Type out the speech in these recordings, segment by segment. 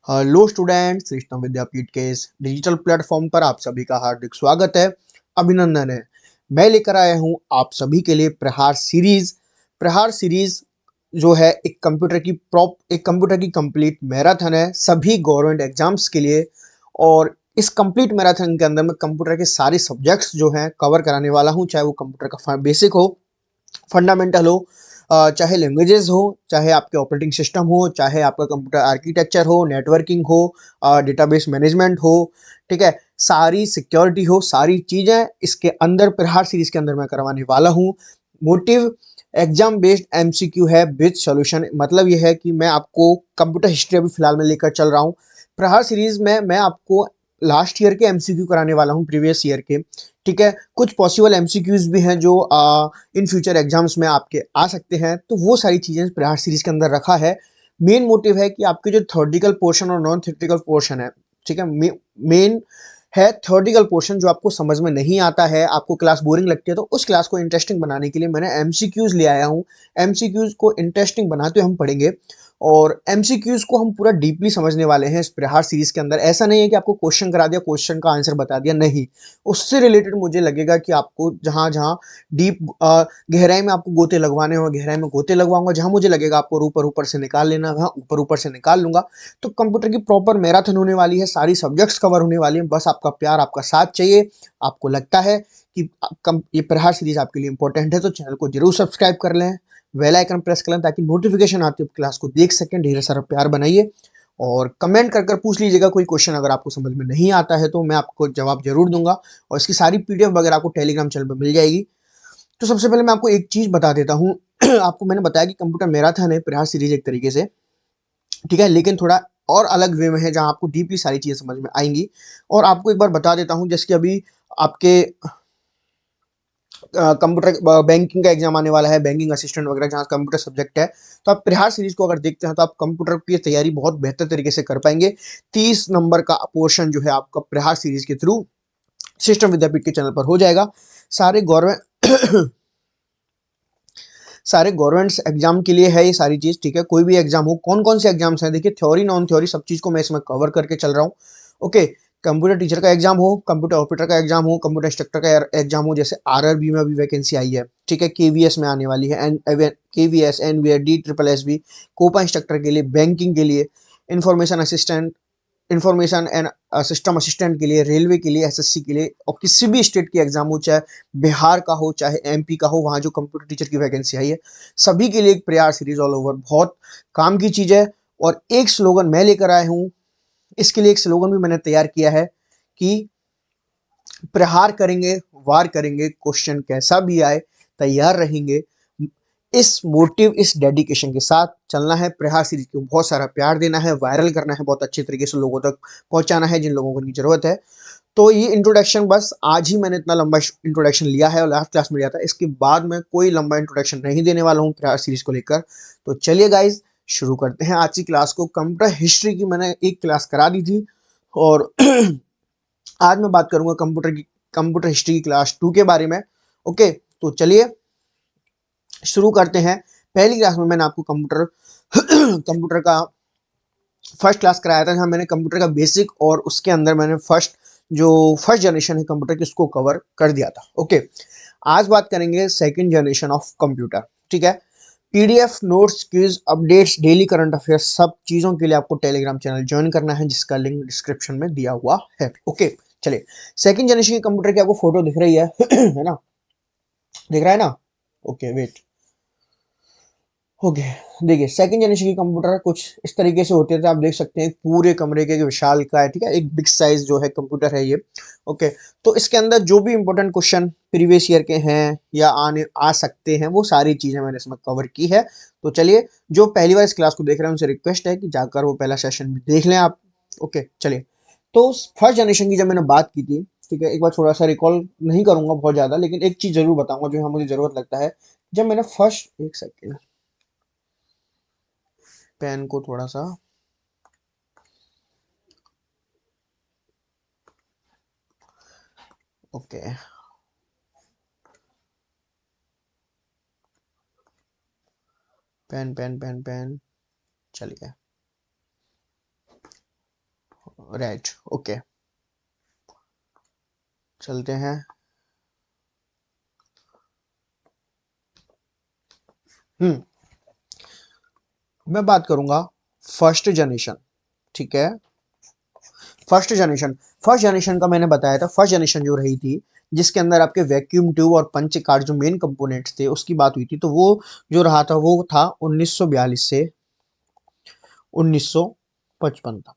Hello student, श्रीष्टम विद्यापीठ के इस digital platform पर आप सभी का हार्दिक स्वागत है, अभिनंदन है। मैं लेकर आया हूं आप सभी के लिए प्रहार सीरीज। प्रहार सीरीज जो है एक कंप्यूटर की कंप्लीट मैराथन है सभी गवर्नमेंट एग्जाम्स के लिए। और इस कंप्लीट मैराथन के अंदर मैं कंप्यूटर के सारे सब्जेक्ट्स जो हैं कवर कराने वाला हूं, चाहे वो कंप्यूटर का बेसिक हो, फंडामेंटल हो, चाहे लैंग्वेजेस हो, चाहे आपके ऑपरेटिंग सिस्टम हो, चाहे आपका कंप्यूटर आर्किटेक्चर हो, नेटवर्किंग हो, डेटाबेस मैनेजमेंट हो, ठीक है, सारी सिक्योरिटी हो, सारी चीज़ें इसके अंदर प्रहार सीरीज के अंदर मैं करवाने वाला हूँ। मोटिव एग्जाम बेस्ड एमसीक्यू है विद सॉल्यूशन। मतलब यह है कि मैं आपको कंप्यूटर हिस्ट्री अभी फिलहाल में लेकर चल रहा हूँ। प्रहार सीरीज में मैं आपको लास्ट ईयर के एमसीक्यू कराने वाला हूँ, प्रीवियस ईयर के। ठीक है, कुछ पॉसिबल एमसीक्यूज भी हैं जो इन फ्यूचर एग्जाम्स में आपके आ सकते हैं, तो वो सारी चीजें प्रहार सीरीज के अंदर रखा है। मेन मोटिव है कि आपके जो थ्योरेटिकल पोर्शन और नॉन थ्योरेटिकल पोर्शन है, ठीक है, मेन है थ्योरेटिकल पोर्शन जो आपको समझ में नहीं आता है, आपको क्लास बोरिंग लगती है, तो उस क्लास को इंटरेस्टिंग बनाने के लिए मैंने एमसीक्यूज ले आया हूँ। एमसीक्यूज को इंटरेस्टिंग बनाते हुए हम पढ़ेंगे और एमसीक्यूज को हम पूरा डीपली समझने वाले हैं इस प्रहार सीरीज के अंदर। ऐसा नहीं है कि आपको क्वेश्चन करा दिया, क्वेश्चन का आंसर बता दिया, नहीं। उससे रिलेटेड मुझे लगेगा कि आपको जहां जहां डीप गहराई में आपको गोते लगवाने हो, गहराई में गोते लगवाऊंगा। जहां मुझे लगेगा आपको ऊपर ऊपर से निकाल लेना, वहां ऊपर ऊपर से निकाल लूंगा। तो कंप्यूटर की प्रॉपर मैराथन होने वाली है, सारी सब्जेक्ट्स कवर होने वाली है। बस आपका प्यार, आपका साथ चाहिए। आपको लगता है कि ये प्रहार सीरीज आपके लिए इंपॉर्टेंट है तो चैनल को जरूर सब्सक्राइब कर लें, बेल आइकन प्रेस कर लें ताकि नोटिफिकेशन आती है क्लास को देख सकें। ढेर सारा प्यार बनाइए और कमेंट कर कर पूछ लीजिएगा कोई क्वेश्चन अगर आपको समझ में नहीं आता है तो मैं आपको जवाब जरूर दूंगा। और इसकी सारी पीडीएफ वगैरह आपको टेलीग्राम चैनल पर मिल जाएगी। तो सबसे पहले मैं आपको एक चीज बता देता हूँ। आपको मैंने बताया कि कंप्यूटर मैराथन है प्रहार सीरीज एक तरीके से, ठीक है, लेकिन थोड़ा और अलग वे में है जहां आपको डीपली सारी चीजें समझ में आएंगी। और आपको एक बार बता देता हूं, जैसे कि अभी आपके कंप्यूटर बैंकिंग का एग्जाम आने वाला है, बैंकिंग असिस्टेंट वगैरह जहाँ कंप्यूटर सब्जेक्ट है, तो आप प्रहार सीरीज को अगर देखते हैं तो आप कंप्यूटर की तैयारी बहुत बेहतर तरीके से कर पाएंगे। 30 नंबर का पोर्शन जो है आपका प्रहार सीरीज के थ्रू सिस्टम विद्यापीठ के चैनल पर हो जाएगा। सारे गवर्नमेंट सारे गवर्नमेंट्स एग्जाम के लिए है ये सारी चीज, ठीक है। कोई भी एग्जाम हो, कौन कौन से एग्जाम्स हैं देखिए, थ्योरी नॉन थ्योरी सब चीज को मैं इसमें कवर करके चल रहा हूँ। ओके, कंप्यूटर टीचर का एग्जाम हो, कंप्यूटर ऑपरेटर का एग्जाम हो, कंप्यूटर इंस्ट्रक्टर का एग्जाम हो, जैसे आरआरबी में अभी वैकेंसी आई है, ठीक है, केवीएस में आने वाली है, KVS, NVR, D triple S B, COPA instructor के लिए, बैंकिंग के लिए, information assistant, information and system assistant के लिए, रेलवे के लिए, एसएससी के लिए, और किसी भी स्टेट की एग्जाम हो, चाहे बिहार का हो चाहे एमपी का हो, वहां जो कंप्यूटर टीचर की वैकेंसी आई है, सभी के लिए एक प्रयास सीरीज ऑल ओवर बहुत काम की चीज है। और एक स्लोगन मैं लेकर आया हूं, इसके लिए एक स्लोगन भी मैंने तैयार किया है कि प्रहार करेंगे, वार करेंगे, क्वेश्चन कैसा भी आए तैयार रहेंगे। इस मोटिव, इस डेडिकेशन के साथ चलना है। प्रहार सीरीज को बहुत सारा प्यार देना है, वायरल करना है, बहुत अच्छे तरीके से लोगों तक पहुंचाना है जिन लोगों को इनकी जरूरत है। तो ये इंट्रोडक्शन, बस आज ही मैंने इतना लंबा इंट्रोडक्शन लिया है और लास्ट क्लास में लिया था। इसके बाद मैं कोई लंबा इंट्रोडक्शन नहीं देने वाला हूँ प्रहार सीरीज को लेकर। तो चलिए गाइज, शुरू करते हैं आज की क्लास को। कंप्यूटर हिस्ट्री की मैंने एक क्लास करा दी थी और आज मैं बात करूंगा कंप्यूटर हिस्ट्री की क्लास 2 के बारे में। ओके, तो चलिए शुरू करते हैं। पहली क्लास में मैंने आपको कंप्यूटर कंप्यूटर का फर्स्ट क्लास कराया था, जहाँ मैंने कंप्यूटर का बेसिक और उसके अंदर मैंने फर्स्ट जनरेशन है कंप्यूटर की उसको कवर कर दिया था। ओके, आज बात करेंगे सेकंड जनरेशन ऑफ कंप्यूटर, ठीक है। PDF, notes, quiz, updates, daily current affairs, सब चीजों के लिए आपको टेलीग्राम चैनल ज्वाइन करना है जिसका लिंक डिस्क्रिप्शन में दिया हुआ है। ओके, चलिए, सेकंड जनरेशन के कंप्यूटर की आपको फोटो दिख रही है है ना, दिख रहा है ना? ओके वेट, ओके, देखिए सेकंड जनरेशन के कंप्यूटर कुछ इस तरीके से होते थे, आप देख सकते हैं पूरे कमरे के विशाल का है, ठीक है, एक बिग साइज जो है कंप्यूटर है ये। ओके, तो इसके अंदर जो भी इंपॉर्टेंट क्वेश्चन प्रीवियस ईयर के हैं या आने आ सकते हैं वो सारी चीजें मैंने इसमें कवर की है। तो चलिए, जो पहली बार इस क्लास को देख रहे हैं उनसे रिक्वेस्ट है कि जाकर वो पहला सेशन भी देख लें आप। ओके, चलिए, तो फर्स्ट जनरेशन की जब मैंने बात की थी, ठीक है, एक बार थोड़ा सा रिकॉल नहीं करूंगा बहुत ज्यादा, लेकिन एक चीज जरूर बताऊंगा जो यहाँ मुझे जरूरत लगता है। जब मैंने फर्स्ट, एक सेकेंड, पेन को थोड़ा सा, okay, pen pen pen pen, चलिए, राइट, ओके, चलते हैं। हम्म मैं बात करूंगा फर्स्ट जनरेशन, ठीक है। फर्स्ट जनरेशन का मैंने बताया था, फर्स्ट जनरेशन जो रही थी जिसके अंदर आपके वैक्यूम ट्यूब और पंच कार्ड जो मेन कंपोनेंट्स थे उसकी बात हुई थी, तो वो जो रहा था वो था 1942 से 1955 तक,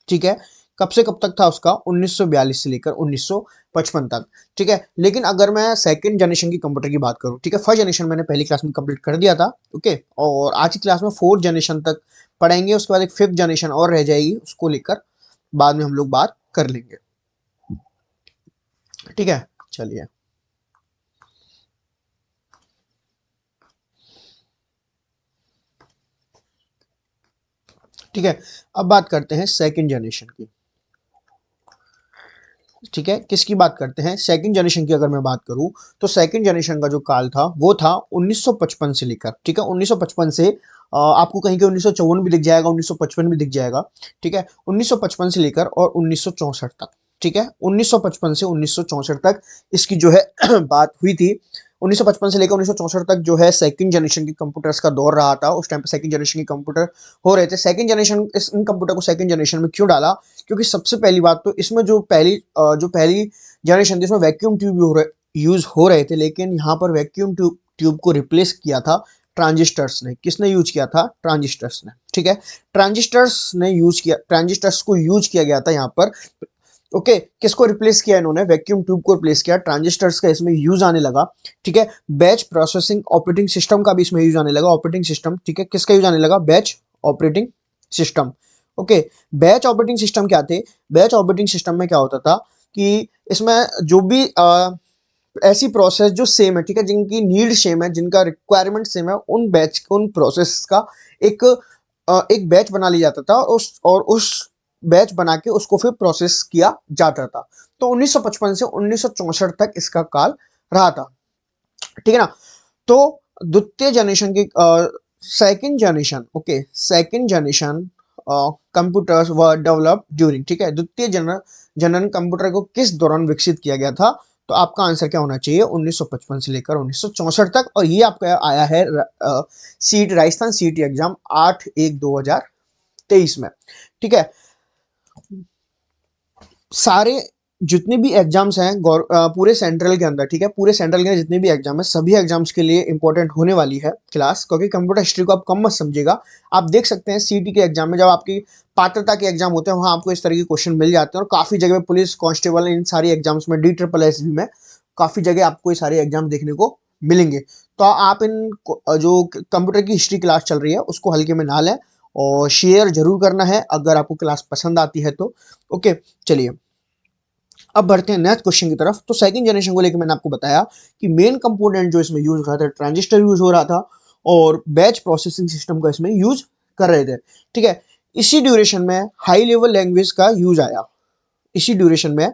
ठीक है। कब से कब तक था उसका? 1942 से लेकर 1955 तक, ठीक है। लेकिन अगर मैं सेकंड जनरेशन की कंप्यूटर की बात करूं, ठीक है, फर्स्ट जनरेशन मैंने पहली क्लास में कंप्लीट कर दिया था, ओके, और आज की क्लास में फोर्थ जनरेशन तक पढ़ेंगे, उसके बाद एक फिफ्थ जनरेशन और रह जाएगी, उसको लेकर बाद में हम लोग बात कर लेंगे, ठीक है। चलिए, ठीक है, अब बात करते हैं सेकंड जनरेशन की, ठीक है। किसकी बात करते हैं? सेकंड जनरेशन की अगर मैं बात करूं तो सेकंड जनरेशन का जो काल था वो था 1955 से लेकर, ठीक है, 1955 से आपको कहीं के 1954 भी दिख जाएगा, 1955 भी दिख जाएगा, ठीक है, 1955 से लेकर और 1964 तक, ठीक है, 1955 से 1964 तक इसकी जो है बात हुई थी। 1955 से लेकर 1964 तक जो है सेकंड जनरेशन के कंप्यूटर्स का दौर रहा था। उस टाइम पे सेकंड जनरेशन के कंप्यूटर हो रहे थे। सेकंड जनरेशन इस इन कंप्यूटर को सेकंड जनरेशन में क्यों डाला? क्योंकि सबसे पहली बात तो इसमें जो पहली जनरेशन थी उसमें वैक्यूम ट्यूब यूज हो रहे थे, लेकिन यहाँ पर वैक्यूम ट्यूब को रिप्लेस किया था ट्रांजिस्टर्स ने। किसने यूज किया था? ट्रांजिस्टर्स ने, ठीक है, ट्रांजिस्टर्स को यूज किया गया था यहाँ पर, ओके। किसको रिप्लेस किया इन्होंने? वैक्यूम ट्यूब को रिप्लेस किया, ट्रांजिस्टर्स का इसमें यूज आने लगा, ठीक है। बैच प्रोसेसिंग ऑपरेटिंग सिस्टम का भी इसमें यूज आने लगा, ऑपरेटिंग सिस्टम, ठीक है, किसका यूज आने लगा? Batch operating system, okay. Batch operating system क्या थे? बैच ऑपरेटिंग सिस्टम में क्या होता था कि इसमें जो भी ऐसी प्रोसेस जो सेम है, ठीक है, जिनकी नीड सेम है, जिनका रिक्वायरमेंट सेम है, उन प्रोसेस का एक एक बैच बना लिया जाता था, उस बैच बना के उसको फिर प्रोसेस किया जाता था। तो 1955 से 1964 तक इसका काल रहा था, ठीक है ना। तो द्वितीय जनरेशन की second generation, okay, second generation computers were develop during, ठीक है, द्वितीय जनरल कंप्यूटर को किस दौरान विकसित किया गया था? तो आपका आंसर क्या होना चाहिए? 1955 से लेकर 1964 तक। और ये आपका आया है सीट राजस्थान सीटी एग्जाम 8/1/2023 में, ठीक है। सारे जितने भी एग्जाम्स हैं पूरे सेंट्रल के अंदर, ठीक है, पूरे सेंट्रल के जितने भी एग्जाम है सभी एग्जाम्स के लिए इंपॉर्टेंट होने वाली है क्लास, क्योंकि कंप्यूटर हिस्ट्री को आप कम मत समझिएगा। आप देख सकते हैं सीटी के एग्जाम में जब आपकी पात्रता के एग्जाम होते हैं वहां आपको इस तरह के क्वेश्चन मिल जाते हैं, और काफी जगह पुलिस कांस्टेबल इन सारी एग्जाम्स में, DSSS में काफी जगह आपको ये सारे एग्जाम देखने को मिलेंगे। तो आप इन जो कंप्यूटर की हिस्ट्री क्लास चल रही है उसको हल्के में ना लें, और शेयर जरूर करना है अगर आपको क्लास पसंद आती है तो, ओके। चलिए, अब बढ़ते हैं नेक्स्ट क्वेश्चन की तरफ। तो सेकंड जनरेशन को लेकर मैंने आपको बताया कि मेन कंपोनेंट जो इसमें यूज हो रहा था, ट्रांजिस्टर यूज हो रहा था, और बैच प्रोसेसिंग सिस्टम का इसमें यूज कर रहे थे, ठीक है। इसी ड्यूरेशन में हाई लेवल लैंग्वेज का यूज आया। इसी ड्यूरेशन में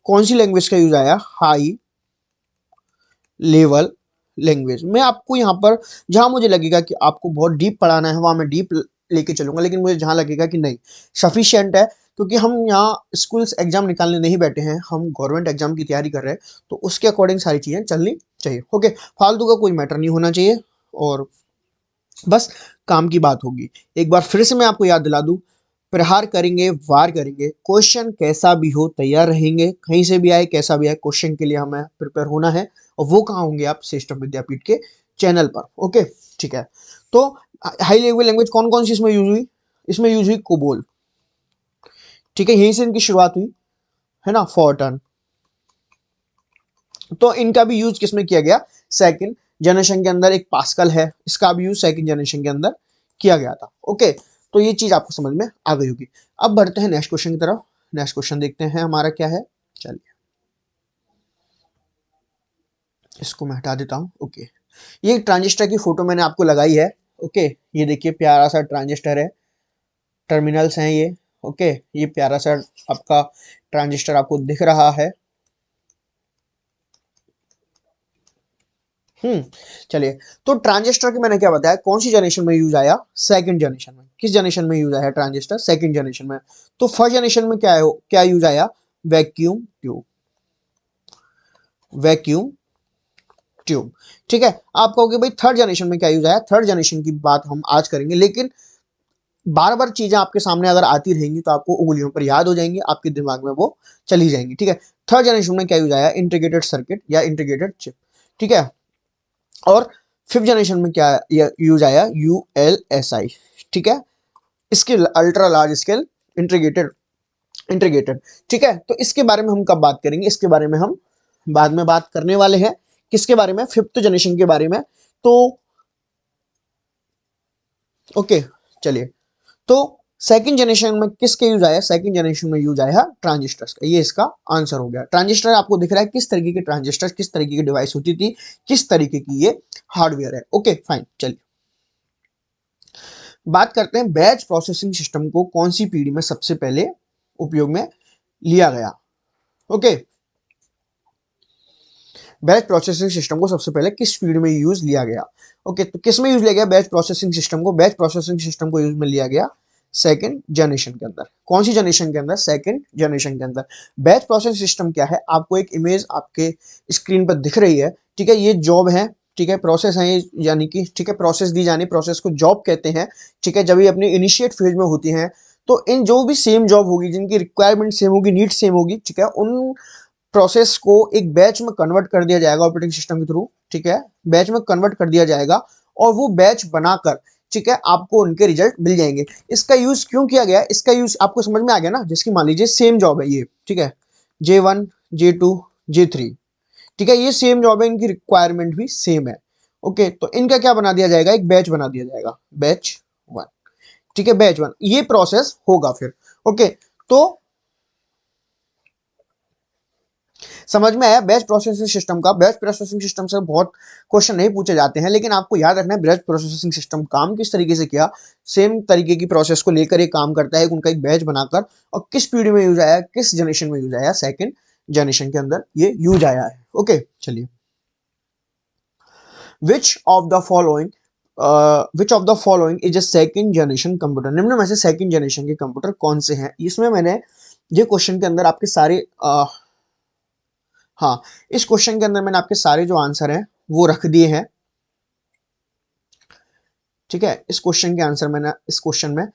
कौन सी लैंग्वेज का यूज आया? High level language. मैं आपको यहाँ पर जहां मुझे लगेगा कि आपको बहुत डीप पढ़ाना है वहां मैं डीप लेके चलूंगा, लेकिन मुझे जहां लगेगा कि नहीं सफिशियंट है, क्योंकि हम यहाँ स्कूल्स एग्जाम निकालने नहीं बैठे हैं, हम गवर्नमेंट एग्जाम की तैयारी कर रहे हैं, तो उसके अकॉर्डिंग सारी चीजें चलनी चाहिए, ओके। फालतू का कोई मैटर नहीं होना चाहिए, और बस काम की बात होगी। एक बार फिर से मैं आपको याद दिला दूं, प्रहार करेंगे, वार करेंगे, क्वेश्चन कैसा भी हो तैयार रहेंगे, कहीं से भी आए कैसा भी आए, क्वेश्चन के लिए हमें प्रिपेयर होना है। और वो कहाँ होंगे? आप श्रेष्ठ विद्यापीठ के चैनल पर, ओके, ठीक है। तो हाई लेवल लैंग्वेज कौन कौन सी इसमें यूज हुई? इसमें यूज हुई कोबोल, ठीक है, यहीं से इनकी शुरुआत हुई है ना, फॉर्टन। तो इनका भी यूज किसमें किया गया? सेकंड जनरेशन के अंदर। एक पास्कल है, इसका भी यूज सेकंड जनरेशन के अंदर किया गया था, ओके। तो ये चीज आपको समझ में आ गई होगी। अब बढ़ते हैं नेक्स्ट क्वेश्चन की तरफ। नेक्स्ट क्वेश्चन देखते हैं हमारा क्या है। चलिए, इसको मैं हटा देता हूं, ओके। ये ट्रांजिस्टर की फोटो मैंने आपको लगाई है, ओके। ये देखिए प्यारा सा ट्रांजिस्टर है, टर्मिनल्स हैं ये, ओके। ये प्यारा सा आपका ट्रांजिस्टर आपको दिख रहा है, चलिए, तो ट्रांजिस्टर की मैंने क्या बताया, कौन सी जनरेशन में यूज आया, सेकंड जनरेशन में। किस जनरेशन में यूज आया ट्रांजिस्टर, सेकंड जनरेशन में। तो फर्स्ट जनरेशन में क्या यूज आया, वैक्यूम ट्यूब, वैक्यूम ट्यूब। ठीक है, आप कहोगे भाई थर्ड जनरेशन में क्या यूज आया, थर्ड जनरेशन की बात हम आज करेंगे, लेकिन बार बार चीजें आपके सामने अगर आती रहेंगी तो आपको उंगलियों पर याद हो जाएंगी, आपके दिमाग में वो चली जाएंगी। ठीक है, थर्ड जनरेशन में क्या यूज आया, इंटीग्रेटेड सर्किट या इंटीग्रेटेड चिप। ठीक है, और फिफ्थ जनरेशन में क्या यूज आया, यूएलएसआई। ठीक है, scale, ultra large scale integrated, integrated. ठीक है, तो इसके बारे में हम कब बात करेंगे, इसके बारे में हम बाद में बात करने वाले हैं। किसके बारे में, फिफ्थ जनरेशन के बारे में। तो ओके, चलिए, तो सेकंड जनरेशन में किसके यूज आया, सेकंड जनरेशन में यूज आया ट्रांजिस्टर्स का। ये इसका आंसर हो गया। ट्रांजिस्टर आपको दिख रहा है किस तरीके के ट्रांजिस्टर, किस तरीके की डिवाइस होती थी, किस तरीके की ये हार्डवेयर है। ओके फाइन, चलिए बात करते हैं बैच प्रोसेसिंग सिस्टम को कौन सी पीढ़ी में सबसे पहले उपयोग में लिया गया। ओके, बैच प्रोसेसिंग सिस्टम को सबसे पहले किस पीढ़ी में यूज लिया गया। ओके, तो किस में यूज लिया गया बैच प्रोसेसिंग सिस्टम को, बैच प्रोसेसिंग सिस्टम को यूज में लिया गया सेकंड जनरेशन के अंदर। कौन सी जनरेशन के अंदर, सेकंड जनरेशन के अंदर। बैच प्रोसेसिंग सिस्टम क्या है, आपको एक इमेज आपके स्क्रीन पर दिख रही है। ठीक है, ये जॉब है, ठीक है, प्रोसेस है ये, यानी कि ठीक है प्रोसेस दी जानी, प्रोसेस को जॉब कहते हैं। ठीक है, जब ये अपनी इनिशिएट फेज में होती हैं तो इन जो भी सेम जॉब होगी, जिनकी रिक्वायरमेंट सेम होगी, नीड सेम होगी, ठीक है, उन प्रोसेस को एक बैच में कन्वर्ट कर दिया जाएगा ऑपरेटिंग सिस्टम के थ्रू। ठीक है, बैच में कन्वर्ट कर दिया जाएगा और वो बैच बनाकर, ठीक है, आपको उनके रिजल्ट मिल जाएंगे। इसका यूज क्यों किया गया, इसका यूज आपको समझ में आ गया ना, जिसकी मान लीजिए सेम जॉब है ये, ठीक है, J1 J2 J3, ठीक है, ये सेम जॉब है, इनकी रिक्वायरमेंट भी सेम है। ओके, तो इनका क्या बना दिया जाएगा, एक बैच बना दिया जाएगा, बैच 1। ठीक है, बैच 1 ये प्रोसेस होगा फिर। ओके, तो समझ में आया बैच प्रोसेसिंग सिस्टम का। बैच प्रोसेसिंग सिस्टम से बहुत क्वेश्चन नहीं पूछे जाते हैं, लेकिन आपको याद रखना है बैच प्रोसेसिंग सिस्टम काम किस तरीके से किया, सेम तरीके की प्रोसेस को लेकर एक काम करता है, उनका एक बैच बनाकर, और किस पीढ़ी में यूज आया, किस जनरेशन में यूज आया, सेकंड जनरेशन के अंदर ये यूज आया है। ओके, चलिए, विच of the following which of the following is a second generation computer. निम्न में से सेकंड जनरेशन के कंप्यूटर कौन से हैं। इसमें मैंने ये क्वेश्चन के अंदर आपके सारे हाँ, इस क्वेश्चन के अंदर मैंने आपके सारे जो आंसर हैं वो रख दिए हैं। ठीक है, इस क्वेश्चन के आंसर मैंने, इस क्वेश्चन में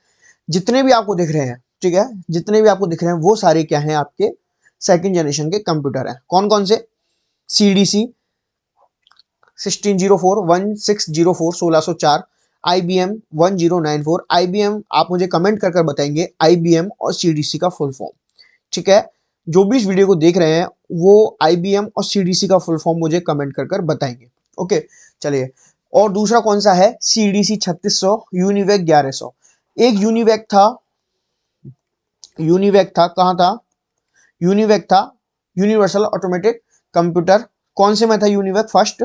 जितने भी आपको दिख रहे हैं, ठीक है, जितने भी आपको दिख रहे हैं वो सारे क्या हैं, आपके सेकंड जनरेशन के कंप्यूटर हैं। कौन कौन से, CDC 1604 1604 1604, IBM 1094। IBM आप मुझे कमेंट कर कर बताएंगे IBM और CDC का फुल फॉर्म। ठीक है, जो भी इस वीडियो को देख रहे हैं वो IBM और CDC का फुल फॉर्म मुझे कमेंट कर कर बताएंगे। ओके, चलिए, और दूसरा कौन सा है, CDC 3600, यूनिवेक 1100। एक यूनिवेक था, कहां था, यूनिवेक था यूनिवर्सल ऑटोमेटिक कंप्यूटर। कौन से में था यूनिवेक, फर्स्ट,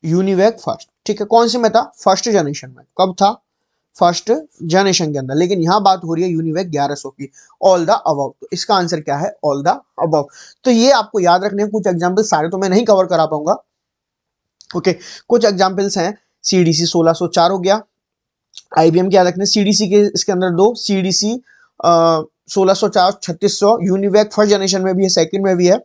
यूनिवेक फर्स्ट। ठीक है, कौन से में था, फर्स्ट जनरेशन में। कब था, फर्स्ट जनरेशन के अंदर। लेकिन यहां बात हो रही है यूनिवेक 1100 की। ऑल द अबव, तो इसका आंसर क्या है, ऑल द अबव। तो ये आपको याद रखने हैं कुछ एग्जांपल, सारे तो मैं नहीं कवर करा पाऊंगा। ओके, कुछ एग्जांपल्स हैं, CDC 1604 हो गया, IBM क्या रखने, CDC के इसके अंदर दो, CDC 1604 3600, यूनिवेक फर्स्ट जनरेशन में भी है, सेकंड में भी है।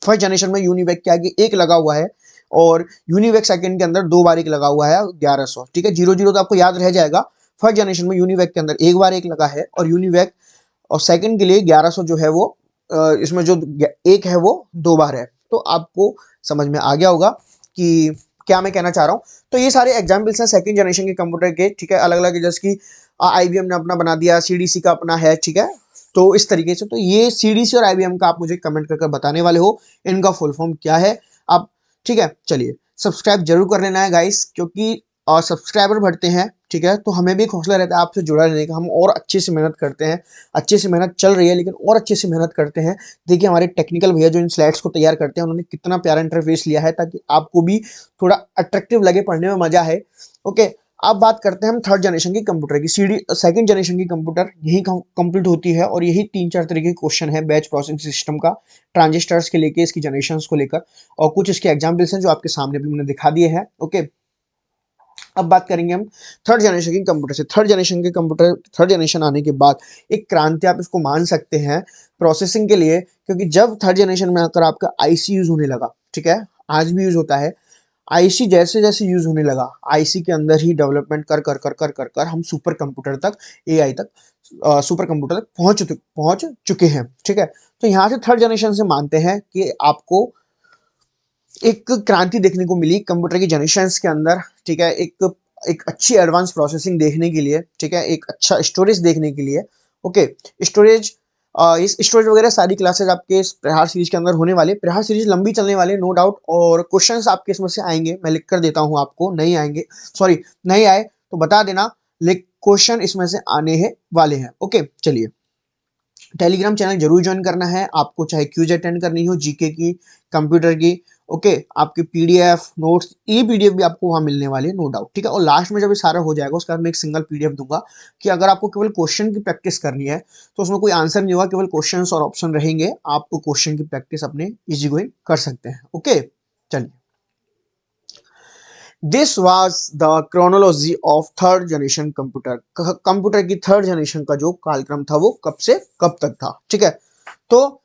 फर्स्ट जनरेशन में यूनिवेक के आगे एक लगा हुआ है, और यूनिवेक सेकंड के अंदर दो बार एक लगा हुआ है, 1100। ठीक है, 00 तो आपको याद रह जाएगा। फर्स्ट जनरेशन में यूनिवेक के अंदर एक बार एक लगा है, और यूनिवेक और सेकंड के लिए 1100 जो है वो इसमें जो एक है वो दो बार है। तो आपको समझ में आ गया होगा कि क्या मैं कहना चाह रहा हूँ। तो ये सारे एग्जाम्पल्स हैं सेकंड जनरेशन के कंप्यूटर के। ठीक है, अलग अलग, जैसे कि IBM ने अपना बना दिया, CDC का अपना है। ठीक है, तो इस तरीके से, तो ये CDC और IBM का आप मुझे कमेंट करके बताने वाले हो, इनका फुल फॉर्म क्या है आप। ठीक है, चलिए, सब्सक्राइब जरूर कर लेना है गाइस, क्योंकि सब्सक्राइबर बढ़ते हैं, ठीक है, तो हमें भी एक हौसला रहता है आपसे जुड़ा रहने का। हम और अच्छे से मेहनत करते हैं, अच्छे से मेहनत चल रही है, लेकिन और अच्छे से मेहनत करते हैं। देखिए हमारे टेक्निकल भैया जो इन स्लाइड्स को तैयार करते हैं, उन्होंने कितना प्यारा इंटरफेस लिया है, ताकि आपको भी थोड़ा अट्रैक्टिव लगे, पढ़ने में मजा है। ओके, अब बात करते हैं हम थर्ड जनरेशन की कंप्यूटर की। सीडी सेकंड जनरेशन की कंप्यूटर यही कंप्लीट होती है और यही 3-4 तरीके के क्वेश्चन है बैच प्रोसेसिंग सिस्टम का, ट्रांजिस्टर्स के लेके, इसकी जनरेशंस को लेकर, और कुछ इसके एग्जांपल्स हैं जो आपके सामने भी मैंने दिखा दिए हैं। ओके, अब बात करेंगे हम थर्ड जनरेशन की कंप्यूटर से। थर्ड जनरेशन के कंप्यूटर, थर्ड जनरेशन आने के बाद एक क्रांति आप इसको मान सकते हैं प्रोसेसिंग के लिए, क्योंकि जब थर्ड जनरेशन में आकर आपका आईसी यूज होने लगा, ठीक है, आज भी यूज होता है, आईसी जैसे जैसे यूज होने लगा, आईसी के अंदर ही डेवलपमेंट कर कर कर कर कर कर हम सुपर कंप्यूटर तक, एआई तक, सुपर कंप्यूटर तक पहुंच चुके हैं। ठीक है, तो यहाँ से थर्ड जनरेशन से मानते हैं कि आपको एक क्रांति देखने को मिली कंप्यूटर की जनरेशंस के अंदर। ठीक है, एक अच्छी एडवांस प्रोसेसिंग देखने के लिए, ठीक है, एक अच्छा स्टोरेज देखने के लिए। ओके, स्टोरेज, इस स्टोरेज वगैरह सारी क्लासेस आपके इस प्रहार सीरीज के अंदर होने वाले। प्रहार सीरीज लंबी चलने वाली है, नो डाउट, और क्वेश्चंस आपके इसमें से आएंगे, मैं लिख कर देता हूं आपको, नहीं आएंगे, सॉरी, नहीं आए तो बता देना, लेकिन क्वेश्चन इसमें से आने हैं वाले हैं। ओके, चलिए, टेलीग्राम चैनल जरूर ज्वाइन करना है आपको, चाहे क्यूज अटेंड करनी हो, जीके की, कंप्यूटर की। ओके, आपके पीडीएफ नोट्स, ई पीडीएफ भी आपको वहां मिलने वाली है, नो डाउट। ठीक है, और लास्ट में जब ये सारा हो जाएगा उसके बाद मैं एक सिंगल पीडीएफ दूंगा कि अगर आपको केवल क्वेश्चन की प्रैक्टिस करनी है तो उसमें कोई आंसर नहीं होगा, केवल क्वेश्चन और ऑप्शन रहेंगे, आपको क्वेश्चन की प्रैक्टिस अपने इजी गोइंग कर सकते हैं। ओके, चलिए, this was the chronology of third generation computer. Computer की थर्ड जनरेशन का जो कालक्रम था वो कब से कब तक था। ठीक है, तो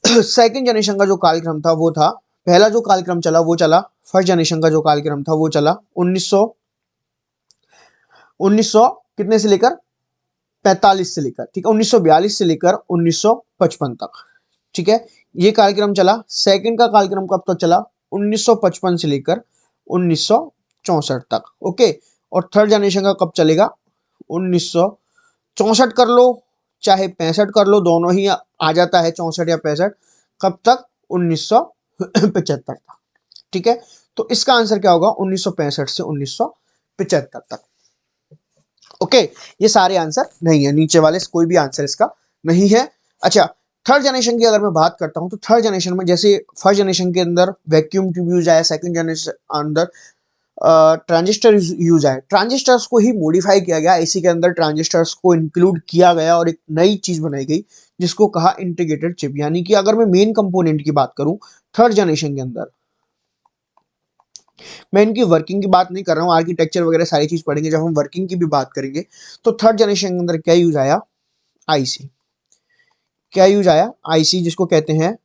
सेकंड जनरेशन का जो कालक्रम था वो था, पहला जो कालक्रम चला वो चला, फर्स्ट जनरेशन का जो कालक्रम था वो चला 1900 कितने से लेकर 45 से लेकर, ठीक है, 1942 से लेकर 1955 तक। ठीक है, ये कार्यक्रम चला। सेकंड का कार्यक्रम कब तक चला, 1955 से लेकर 1964 तक। ओके, और थर्ड जनरेशन का कब चलेगा, 1964 कर लो चाहे 65 कर लो, दोनों ही आ जाता है, 64 या 65, कब तक, 1975 तक। ठीक है, तो इसका आंसर क्या होगा, 1965 से 1975 तक। ओके, ये सारे आंसर नहीं है, नीचे वाले कोई भी आंसर इसका नहीं है। अच्छा, थर्ड जनरेशन की अगर मैं बात करता हूं तो थर्ड जनरेशन में जैसे फर्स्ट जनरेशन के अंदर वैक्यूम ट्यूब यूज आया, सेकंड जनरेशन अंदर ट्रांजिस्टर यूज आए, ट्रांजिस्टर्स को ही मॉडिफाई किया गया, इसी के अंदर ट्रांजिस्टर्स को इंक्लूड किया गया और एक नई चीज बनाई गई जिसको कहा इंटीग्रेटेड चिप। यानी कि अगर मैं मेन कंपोनेंट की बात करूं थर्ड जनरेशन के अंदर, मैं इनकी वर्किंग की बात नहीं कर रहा हूँ, आर्किटेक्चर वगैरह सारी चीज पढ़ेंगे जब हम वर्किंग की भी बात करेंगे, तो थर्ड जनरेशन के अंदर क्या यूज आया, आईसी। क्या यूज आया, आईसी, जिसको कहते हैं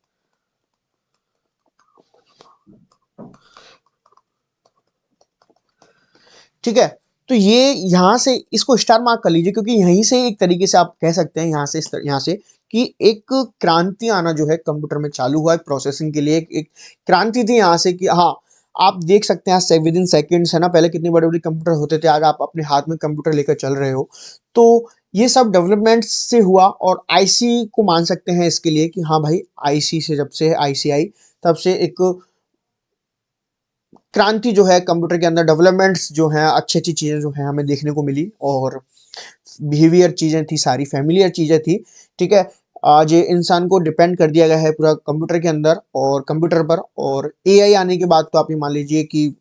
ठीक है, तो ये यहां से इसको स्टार मार्क कर लीजिए, क्योंकि यहीं से एक तरीके से आप कह सकते हैं, यहां से कि एक क्रांति आना जो है कंप्यूटर में चालू हुआ है प्रोसेसिंग के लिए। एक क्रांति थी यहां से कि हाँ, आप देख सकते हैं विद इन सेकेंड्स, है ना, पहले कितने बड़े बड़े कंप्यूटर होते थे, आज आप अपने हाथ में कंप्यूटर लेकर चल रहे हो। तो ये सब डेवलपमेंट से हुआ, और आईसी को मान सकते हैं इसके लिए कि हाँ भाई, आईसी से, जब से आईसी आई तब से एक क्रांति जो है कंप्यूटर के अंदर, डेवलपमेंट्स जो हैं, अच्छी अच्छी चीजें जो हैं हमें देखने को मिली, और बिहेवियर चीजें थी, सारी फैमिलियर चीजें थी। ठीक है, आज ये इंसान को डिपेंड कर दिया गया है पूरा कंप्यूटर के अंदर और कंप्यूटर पर, और एआई आने के बाद तो आप ये मान लीजिए कि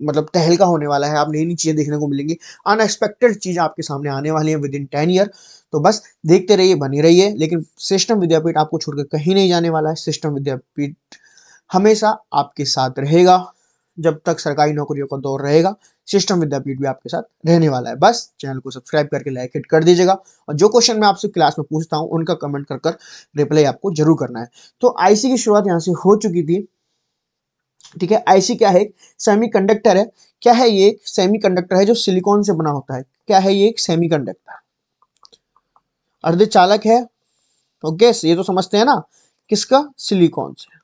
मतलब तहलका होने वाला है, आप नई नई चीजें देखने को मिलेंगी, अनएक्सपेक्टेड चीजें आपके सामने आने वाली हैं विद इन 10 ईयर। तो बस देखते रहिए, बने रहिए, लेकिन सिस्टम विद्यापीठ आपको छोड़कर कहीं नहीं जाने वाला है। सिस्टम विद्यापीठ हमेशा आपके साथ रहेगा, जब तक सरकारी नौकरियों का दौर रहेगा सिस्टम विद्यापीठ भी आपके साथ रहने वाला है। बस चैनल को सब्सक्राइब करके लाइक हिट कर दीजिएगा, और जो क्वेश्चन मैं आपसे क्लास में पूछता हूं उनका कमेंट कर कर रिप्लाई आपको जरूर करना है। तो आईसी की शुरुआत यहां से हो चुकी थी। ठीक है, आईसी क्या है, सेमीकंडक्टर है। क्या है ये, एक सेमीकंडक्टर है जो सिलिकॉन से बना होता है। क्या है ये, एक सेमीकंडक्टर, अर्धचालक है। ओके, ये तो समझते हैं ना, किसका, सिलिकॉन से।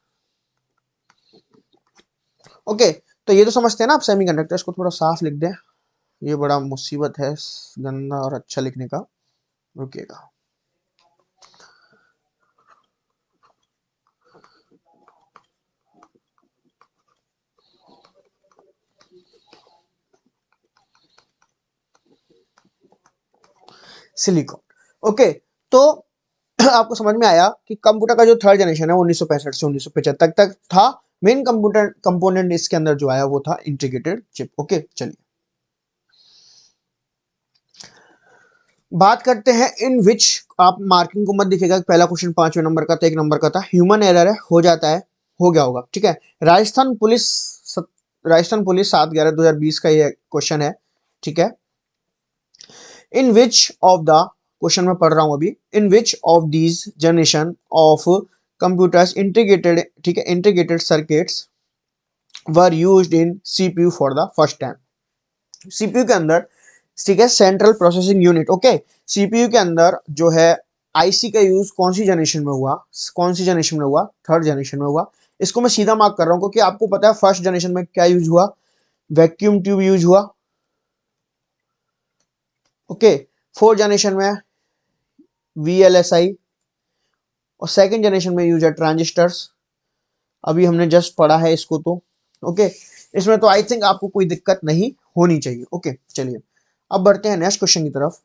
ओके, तो ये तो समझते हैं ना आप सेमीकंडक्टर। इसको थोड़ा साफ लिख दें, ये बड़ा मुसीबत है गंदा और अच्छा लिखने का, रुकिएगा। सिलिकॉन। ओके, तो आपको समझ में आया कि कंप्यूटर का जो थर्ड जनरेशन है वो 1965 से 1975 तक था। मेन कंप्यूटर कंपोनेंट इसके अंदर जो आया वो था इंटीग्रेटेड चिप। ओके, चलिए, बात करते हैं इन विच, आप मार्किंग को मत दिखेगा, पहला क्वेश्चन 5वें नंबर का था, 1 नंबर का था, ह्यूमन एरर है, हो जाता है, हो गया होगा, ठीक है। राजस्थान पुलिस राजस्थान पुलिस 7/11/2020 का ये क्वेश्चन है, ठीक है। In which of the, question में पढ़ रहा हूं अभी, in which of these generation of computers integrated, ठीक है, integrated circuits were used in CPU for the first time. CPU के अंदर, ठीक है, central processing unit, okay, CPU के अंदर जो है आईसी का यूज कौन सी जनरेशन में हुआ, कौन सी जनरेशन में हुआ, थर्ड जनरेशन में हुआ। इसको मैं सीधा मार्क कर रहा हूं क्योंकि आपको पता है फर्स्ट जनरेशन में क्या यूज हुआ, वैक्यूम ट्यूब यूज हुआ, ओके। फोर्थ जनरेशन में वीएलएसआई, और सेकंड जनरेशन में यूज है ट्रांजिस्टर्स, अभी हमने जस्ट पढ़ा है इसको, तो ओके। इसमें तो आई थिंक आपको कोई दिक्कत नहीं होनी चाहिए, ओके। चलिए अब बढ़ते हैं नेक्स्ट क्वेश्चन की तरफ,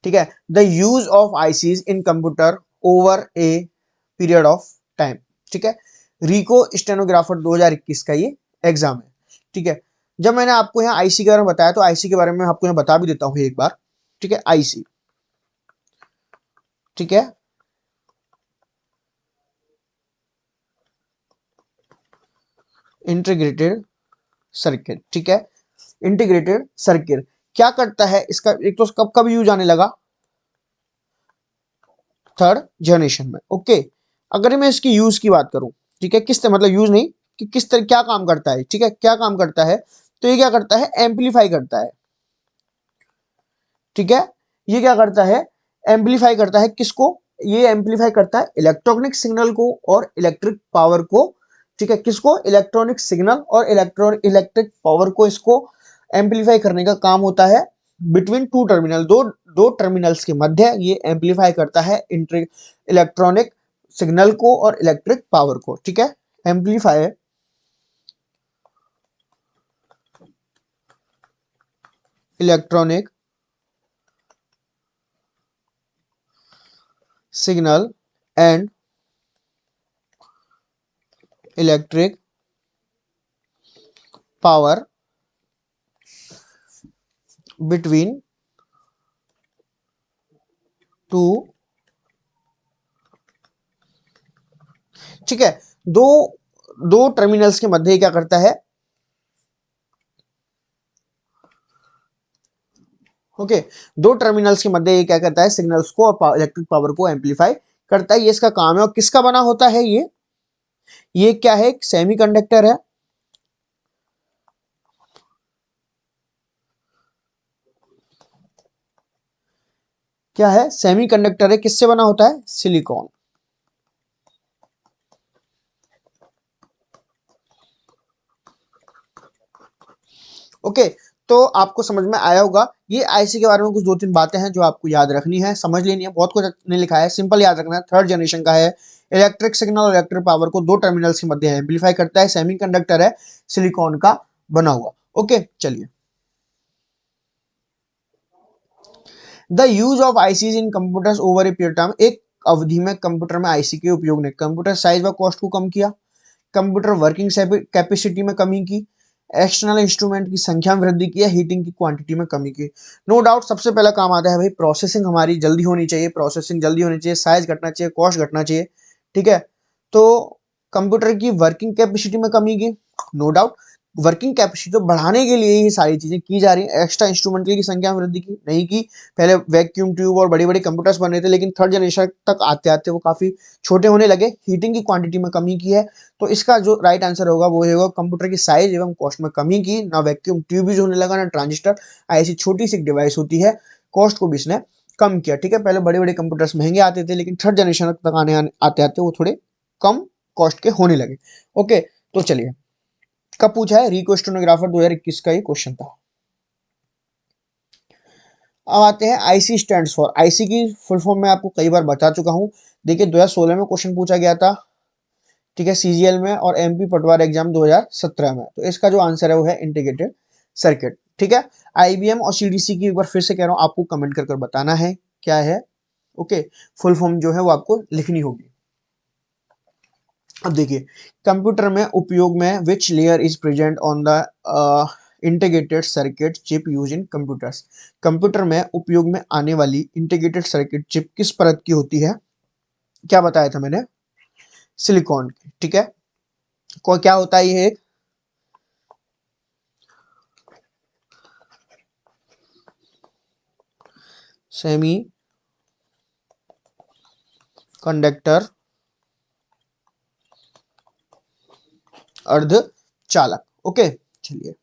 ठीक है। The use of ICs in computer over a period of time, ठीक है। रिको स्टेनोग्राफर 2021 का ये एग्जाम है, ठीक है। जब मैंने आपको यहाँ आईसी के बारे में बताया तो आईसी के बारे में आपको यहाँ बता भी देता हूँ एक बार, ठीक है। आईसी, ठीक है, इंटीग्रेटेड सर्किट, ठीक है। इंटीग्रेटेड सर्किट क्या करता है इसका, एक तो कब कब यूज आने लगा, थर्ड जनरेशन में, ओके। अगर मैं इसकी यूज की बात करूं, ठीक है, किस तरह, मतलब यूज नहीं कि किस तरह क्या काम करता है, ठीक है, क्या काम करता है, तो ये क्या करता है, एम्पलीफाई करता है, ठीक है। ये क्या करता है, एम्पलीफाई करता है, किसको, ये एम्पलीफाई करता है इलेक्ट्रॉनिक सिग्नल को और इलेक्ट्रिक पावर को, ठीक है। किसको, इलेक्ट्रॉनिक सिग्नल और इलेक्ट्रिक पावर को, इसको एम्पलीफाई करने का काम होता है बिटवीन टू टर्मिनल, दो टर्मिनल्स के मध्य ये एम्पलीफाई करता है इलेक्ट्रॉनिक सिग्नल को और इलेक्ट्रिक पावर को, ठीक है। Amplify electronic signal and electric power between two, ठीक है, दो दो टर्मिनल्स के मध्य क्या करता है, ओके, दो टर्मिनल्स के मध्य ये क्या करता है, सिग्नल्स को और इलेक्ट्रिक पावर को एम्पलीफाई करता है, ये इसका काम है। और किसका बना होता है ये क्या है, एक सेमीकंडक्टर है, क्या है, सेमीकंडक्टर है, किससे बना होता है, सिलिकॉन, ओके। तो आपको समझ में आया होगा, ये आईसी के बारे में कुछ 2-3 बातें हैं जो आपको याद रखनी है, समझ लेनी है, बहुत कुछ नहीं लिखा है, सिंपल याद रखना है। थर्ड जनरेशन का है, इलेक्ट्रिक सिग्नल और इलेक्ट्रिक पावर को दो टर्मिनल्स के मध्य एम्पलीफाई करता है, सेमीकंडक्टर है, सिलिकॉन का बना हुआ, ओके। चलिए, the use of ICs in computers over a period time, एक अवधि में कंप्यूटर में आईसी के उपयोग ने कंप्यूटर साइज व कॉस्ट को कम किया, कंप्यूटर वर्किंग कैपेसिटी में कमी की, एक्सटर्नल इंस्ट्रूमेंट की संख्या में वृद्धि की, हीटिंग की क्वांटिटी में कमी की। नो डाउट सबसे पहला काम आता है भाई, प्रोसेसिंग हमारी जल्दी होनी चाहिए, प्रोसेसिंग जल्दी होनी चाहिए, साइज घटना चाहिए, कॉस्ट घटना चाहिए, ठीक है। तो कंप्यूटर की वर्किंग कैपेसिटी में कमी की, नो डाउट, वर्किंग कैपेसिटी तो बढ़ाने के लिए ये सारी चीजें की जा रही हैं। एक्स्ट्रा इंस्ट्रूमेंट की संख्या में वृद्धि की नहीं की, पहले वैक्यूम ट्यूब और बड़ी बड़ी कंप्यूटर्स बन रहे थे, लेकिन थर्ड जनरेशन तक आते आते वो काफी छोटे होने लगे, हीटिंग की क्वांटिटी में कमी की है। तो इसका जो राइट आंसर होगा वो होगा कंप्यूटर की साइज एवं कॉस्ट में कमी की, ना वैक्यूम ट्यूब यूज होने लगा, ना ट्रांजिस्टर, ऐसी छोटी सी डिवाइस होती है, कॉस्ट को भी इसने कम किया, ठीक है। पहले बड़े बड़े कंप्यूटर्स महंगे आते थे, लेकिन थर्ड जनरेशन तक आते आते वो थोड़े कम कॉस्ट के होने लगे, ओके। तो चलिए, कब पूछा है, रिको स्टेनोग्राफर 2021 का ये क्वेश्चन था। अब आते हैं आईसी स्टैंड्स फॉर, आईसी की फुल फॉर्म मैं आपको कई बार बता चुका हूं, देखिए 2016 में क्वेश्चन पूछा गया था, ठीक है, सीजीएल में, और एमपी पटवार एग्जाम 2017 में। तो इसका जो आंसर है वो है इंटीग्रेटेड सर्किट, ठीक है। आईबीएम और सीडीसी की एक बार फिर से कह रहा हूं, आपको कमेंट कर बताना है क्या है, ओके। फुल फॉर्म जो है वो आपको लिखनी होगी। अब देखिए, कंप्यूटर में उपयोग में which layer is present on the integrated circuit chip use in computers. Computer में उपयोग में आने वाली इंटीग्रेटेड सर्किट चिप किस परत की होती है? क्या बताया था मैंने? सिलिकॉन की। ठीक है, को क्या होता है ये? सेमी कंडक्टर अर्धचालक। ओके, चलिए।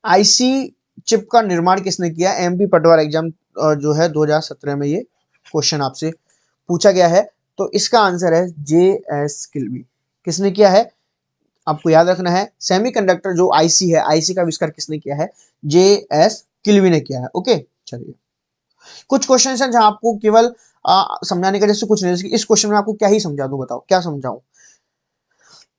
आईसी चिप का निर्माण किसने किया? एमपी पटवार एग्जाम जो है 2017 में ये क्वेश्चन आपसे पूछा गया है। तो इसका आंसर है जे एस किल्बी। किसने किया है? आपको याद रखना है, सेमीकंडक्टर जो आईसी है, आईसी का आविष्कार किसने किया है? जे एस किल्बी ने किया है। ओके, चलिए। कुछ क्वेश्चन है जहां आपको केवल समझाने का जैसे कुछ नहीं। इस क्वेश्चन में आपको क्या ही समझा दूं? बताओ क्या समझाऊं?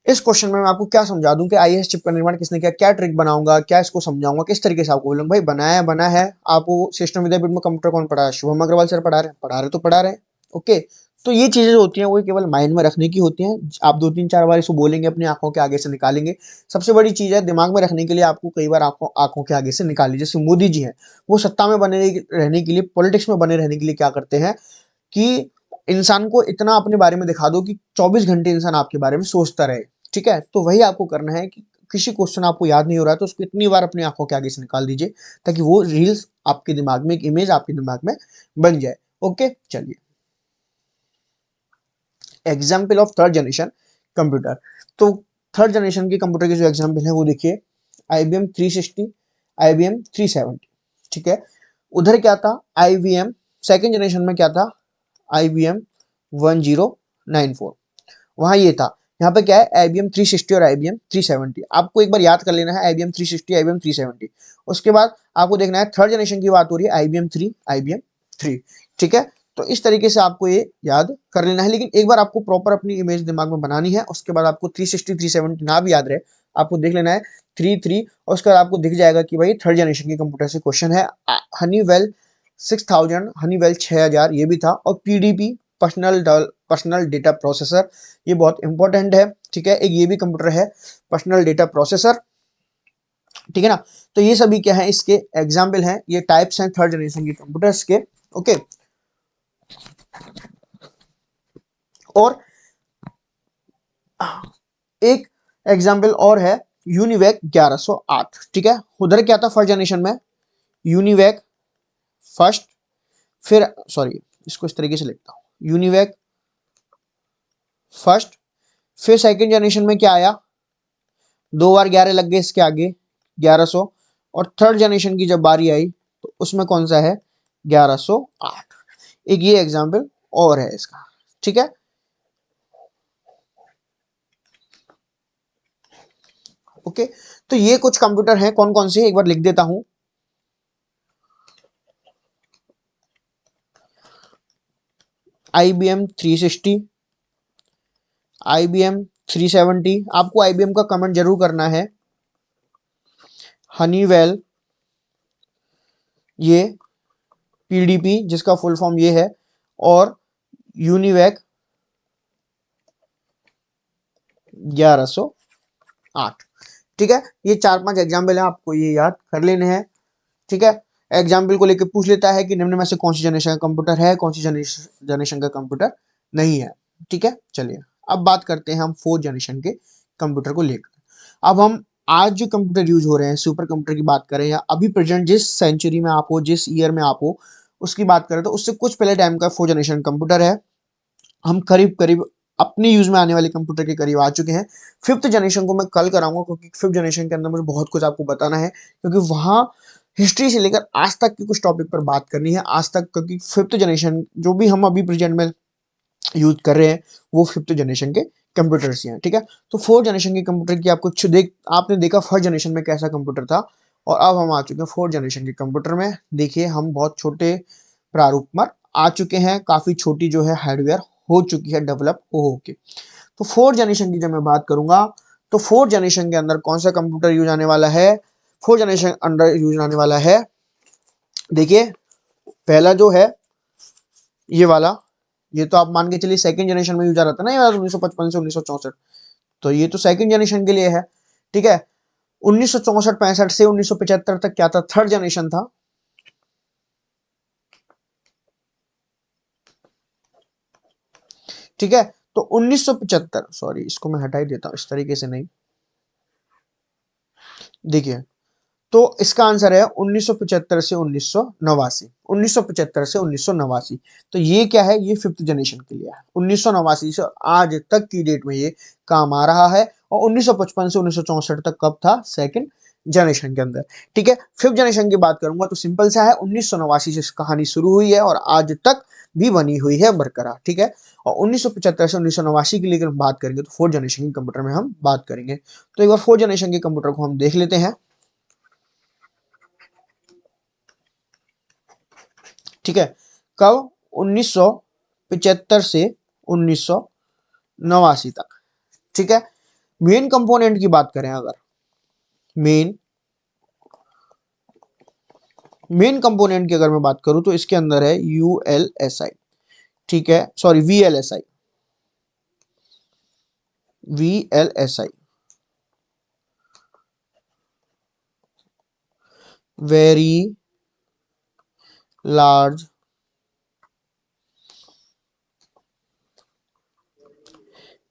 इस क्वेश्चन में मैं आपको क्या समझा दूं कि आईएएस चिप का निर्माण किसने किया, क्या ट्रिक बनाऊंगा, क्या इसको समझाऊंगा, किस तरीके से आपको बोलूंगा भाई बनाया बना है। आपको सिस्टम विद्यापीठ में कंप्यूटर कौन पढ़ा है? शुभम अग्रवाल सर पढ़ा रहे तो पढ़ा रहे। ओके, तो ये चीजें जो होती हैं वो केवल माइंड में रखने की होती हैं। आप 2 3 4 बार इसको बोलेंगे, अपनी आंखों के आगे से निकालेंगे। सबसे बड़ी चीज है दिमाग में रखने के लिए आपको कई बार आंखों आंखों के आगे से निकाली। जैसे मोदी जी हैं, वो सत्ता में बने रहने के लिए, पॉलिटिक्स में बने रहने के लिए क्या करते हैं कि इंसान को इतना अपने बारे में दिखा दो कि 24 घंटे इंसान आपके बारे में सोचता रहे। ठीक है, तो वही आपको करना है कि किसी क्वेश्चन आपको याद नहीं हो रहा है तो उसको इतनी बार अपनी आंखों के आगे से निकाल दीजिए ताकि वो रील्स आपके दिमाग में, एक इमेज आपके दिमाग में बन जाए। ओके, चलिए। Example of third generation computer. तो थर्ड जनरेशन के कंप्यूटर के जो एग्जाम्पल है वो देखिए, IBM 360, IBM 370। ठीक है, उधर क्या था? IBM सेकेंड जनरेशन में क्या था? IBM 1094। वहां ये था। यहाँ पे क्या है? IBM 360 और IBM 370। आपको एक बार याद कर लेना है IBM 360, IBM 370। उसके बाद आपको देखना है थर्ड जनरेशन की बात हो रही है, IBM 3, IBM 3। ठीक है, तो इस तरीके से आपको ये याद कर लेना है। लेकिन एक बार आपको प्रॉपर अपनी इमेज दिमाग में बनानी है। उसके बाद आपको 360 370 ना भी याद रहे, आपको देख लेना है 3 और उसके बाद आपको दिख जाएगा कि भाई थर्ड जनरेशन के कंप्यूटर से क्वेश्चन है। हनीवेल 6000, हनीवेल 6000 ये भी था। और PDP पर्सनल डेटा प्रोसेसर, ये बहुत इंपॉर्टेंट है। ठीक है, एक ये भी कंप्यूटर है, पर्सनल डेटा प्रोसेसर। ठीक है ना, तो ये सभी क्या है? इसके एग्जाम्पल हैं, ये टाइप्स हैं थर्ड जनरेशन के कंप्यूटर्स के। ओके, और एक एग्जाम्पल और है यूनिवेक 1108। ठीक है, उधर क्या था फर्स्ट जनरेशन में? यूनिवेक फर्स्ट, फिर सॉरी इसको इस तरीके से लिखता हूं, यूनिवेक फर्स्ट, फिर सेकेंड जनरेशन में क्या आया? 2 बार 11 लग गए इसके आगे, 1100। और थर्ड जनरेशन की जब बारी आई तो उसमें कौन सा है? 1108। एक ये एग्जाम्पल और है इसका। ठीक है, ओके। तो ये कुछ कंप्यूटर हैं, कौन कौन से एक बार लिख देता हूं। IBM 360, IBM 370। आपको IBM का कमेंट जरूर करना है। हनीवेल, ये PDP जिसका फुल फॉर्म ये है, और यूनिवेक 1108। ठीक है, ये 4 5 एग्जाम्पल है, आपको ये याद कर लेने हैं। ठीक है, एग्जाम्पल को लेकर पूछ लेता है कि निम्न में से कौन सी जनरेशन का कंप्यूटर है, कौन सी जनरेशन का कंप्यूटर नहीं है। ठीक है, चलिए अब बात करते हैं हम फोर्थ जनरेशन के कंप्यूटर को लेकर। अब हम आज जो कंप्यूटर यूज हो रहे हैं, सुपर कंप्यूटर की बात करें या अभी प्रेजेंट जिस सेंचुरी में आप हो, जिस ईयर में आप हो, उसकी बात करें तो उससे कुछ पहले टाइम का फोर्थ जनरेशन कंप्यूटर है। हम करीब करीब अपने यूज में आने वाले कंप्यूटर के करीब आ चुके हैं। फिफ्थ जनरेशन को मैं कल कराऊंगा क्योंकि फिफ्थ जनरेशन के अंदर मुझे बहुत कुछ आपको बताना है, क्योंकि वहां हिस्ट्री से लेकर आज तक की कुछ टॉपिक पर बात करनी है आज तक। क्योंकि फिफ्थ जनरेशन जो भी हम अभी प्रेजेंट में यूज कर रहे हैं वो फिफ्थ जनरेशन के कंप्यूटर्स ही हैं। ठीक है, तो फोर्थ जनरेशन के कंप्यूटर की आपको आपने देखा फर्स्ट जनरेशन में कैसा कंप्यूटर था, और अब हम आ चुके हैं फोर्थ जनरेशन के कंप्यूटर में। देखिए हम बहुत छोटे प्रारूप में आ चुके हैं, काफी छोटी जो है हार्डवेयर हो चुकी है डेवलप हो के। तो फोर्थ जनरेशन की जब मैं बात करूंगा तो फोर्थ जनरेशन के अंदर कौन सा कंप्यूटर यूज आने वाला है? फोर्थ जनरेशन अंडर यूज आने वाला है, देखिए पहला जो है ये वाला, ये तो आप मान के चलिए सेकंड जनरेशन में यूज आ रहा था ना, ये 1955 से 1964। तो ये तो सेकंड जनरेशन के लिए है। ठीक है, 1964-65 से 1975 तक क्या था, थर्ड जनरेशन था। ठीक है, तो 1975, सॉरी इसको मैं हटा ही देता हूं, इस तरीके से नहीं, देखिए, तो इसका आंसर है 1975 से 1989, 1975 से 1989। तो ये क्या है, ये फिफ्थ जनरेशन के लिए है, 1989 से आज तक की डेट में ये काम आ रहा है। और 1955 से 1964 तक कब था, सेकंड जनरेशन के अंदर। ठीक है, फिफ्थ जनरेशन की बात करूंगा तो सिंपल सा है, 1989 से कहानी शुरू हुई है और आज तक भी बनी हुई है बरकरार। ठीक है, और 1975 से 1989 की लेकर बात करेंगे तो फोर्थ जनरेशन के कंप्यूटर में हम बात करेंगे। तो एक बार फोर्थ जनरेशन के कंप्यूटर को हम देख लेते हैं। ठीक है, कब, 1975 से 1989 तक। ठीक है, मेन कंपोनेंट की बात करें अगर, मेन मेन कंपोनेंट की अगर मैं बात करूं तो इसके अंदर है ULSI। ठीक है, sorry VLSI, VLSI, very large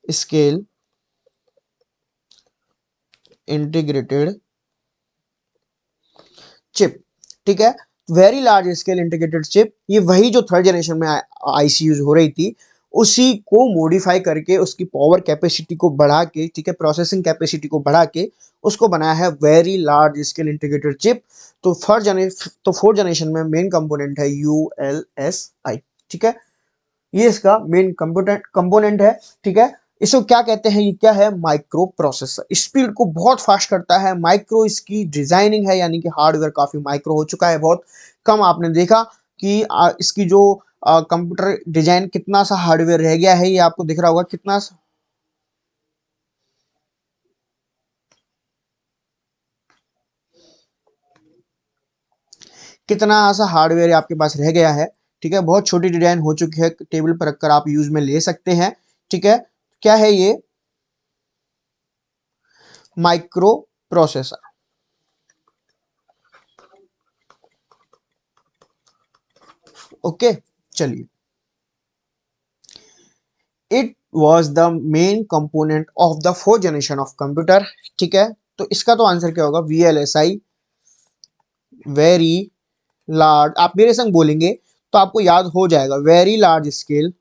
scale integrated chip. ठीक है, very large scale integrated chip, ये वही जो थर्ड जनरेशन में आईसी यूज हो रही थी, उसी को मॉडिफाई करके उसकी पावर कैपेसिटी को बढ़ा के, ठीक है, प्रोसेसिंग कैपेसिटी को बढ़ा के उसको बनाया है very large scale integrated chip. तो फोर्थ जनरेशन में मेन कंपोनेंट है ULSI। ठीक है, ये इसका मेन कंपोनेंट है। ठीक है, इसको क्या कहते हैं, ये क्या है, माइक्रो प्रोसेसर, स्पीड को बहुत फास्ट करता है। माइक्रो इसकी डिजाइनिंग है, यानी कि हार्डवेयर काफी माइक्रो हो चुका है, बहुत कम आपने देखा कि इसकी जो कंप्यूटर डिजाइन कितना सा हार्डवेयर रह गया है, ये आपको दिख रहा होगा कितना सा हार्डवेयर आपके पास रह गया है। ठीक है, बहुत छोटी डिजाइन हो चुकी है, टेबल पर रखकर आप यूज में ले सकते हैं। ठीक है, क्या है ये, माइक्रो प्रोसेसर। ओके, चलिए, it was the main component of the fourth generation of computer. ठीक है, तो इसका तो आंसर क्या होगा, VLSI, वेरी लार्ज, आप मेरे संग बोलेंगे तो आपको याद हो जाएगा, very large scale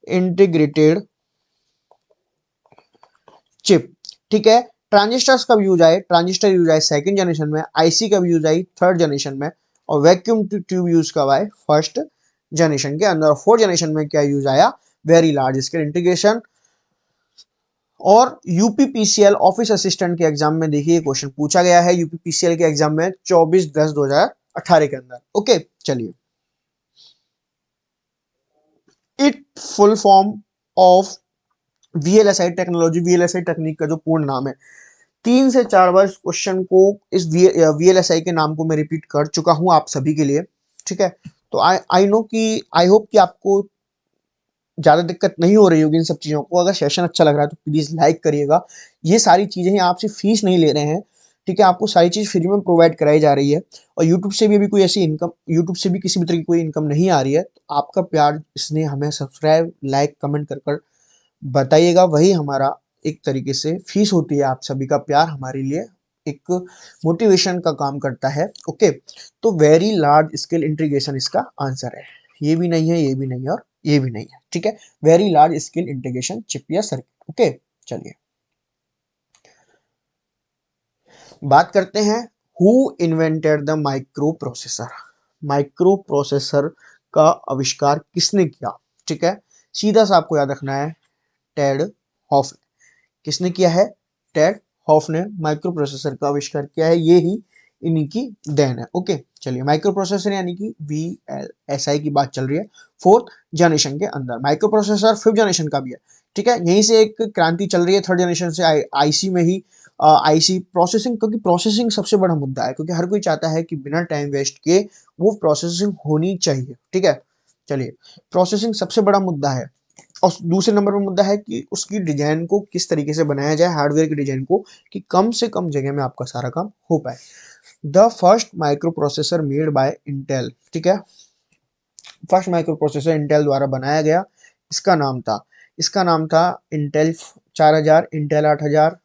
integrated chip. ठीक है, ट्रांजिस्टर्स कब यूज आए, ट्रांजिस्टर यूज आए सेकंड जनरेशन में, आईसी कब यूज आई, थर्ड जनरेशन में, और वैक्यूम ट्यूब यूज कब आए, फर्स्ट जनरेशन के अंदर। फोर्थ जनरेशन में क्या यूज आया, वेरी लार्ज स्केल इंटीग्रेशन। और यूपीपीसीएल ऑफिस असिस्टेंट के एग्जाम में देखिए क्वेश्चन पूछा गया है, यूपीपीसीएल के एग्जाम में 24/10/2018 के अंदर। ओके, चलिए, it full form of VLSI technology, VLSI technique का जो पूर्ण नाम है। 3 से 4 बार क्वेश्चन को, इस VLSI के नाम को मैं रिपीट कर चुका हूं आप सभी के लिए। ठीक है, तो आई नो कि, आई होप कि आपको ज्यादा दिक्कत नहीं हो रही होगी इन सब चीजों को। अगर सेशन अच्छा लग रहा है तो प्लीज लाइक करिएगा। ये सारी चीजें ही आपसे फीस नहीं ले रहे हैं। ठीक है, आपको सारी चीज फ्री में प्रोवाइड कराई जा रही है। और यूट्यूब से भी अभी कोई ऐसी इनकम, यूट्यूब से भी किसी भी तरह की कोई इनकम नहीं आ रही है। तो आपका प्यार इसने हमें सब्सक्राइब, लाइक, कमेंट कर बताइएगा, वही हमारा एक तरीके से फीस होती है। आप सभी का प्यार हमारे लिए एक मोटिवेशन का काम करता है। ओके, तो वेरी लार्ज स्केल इंटीग्रेशन इसका आंसर है। ये भी नहीं है, ये भी नहीं है, और ये भी नहीं है। ठीक है, very large scale integration chip या सर्किट। ओके, चलिए, बात करते हैं, who invented the micro processor. Micro processor का आविष्कार किसने किया। ठीक है, सीधा सा आपको याद रखना है, टेड हॉफ। किसने किया है, टेड हॉफ ने माइक्रो प्रोसेसर का आविष्कार किया है, ये ही इन्हीं की देन है। ओके, चलिए, माइक्रो प्रोसेसर यानी कि VLSI की बात चल रही है फोर्थ जनरेशन के अंदर। माइक्रो प्रोसेसर फिफ्थ जनरेशन का भी है। ठीक है, यहीं से एक क्रांति चल रही है थर्ड जनरेशन से आईसी में ही। आईसी प्रोसेसिंग, क्योंकि प्रोसेसिंग सबसे बड़ा मुद्दा है, क्योंकि हर कोई चाहता है कि बिना टाइम वेस्ट के वो प्रोसेसिंग होनी चाहिए। ठीक है, चलिए, प्रोसेसिंग सबसे बड़ा मुद्दा है। और दूसरे नंबर पर मुद्दा है कि उसकी डिजाइन को किस तरीके से बनाया जाए, हार्डवेयर की डिजाइन को, कि कम से कम जगह में आपका सारा काम हो पाए। The first micro processor made by Intel, ठीक है, फर्स्ट माइक्रो प्रोसेसर इंटेल द्वारा बनाया गया, इसका नाम था इंटेल 4000, इंटेल 8000,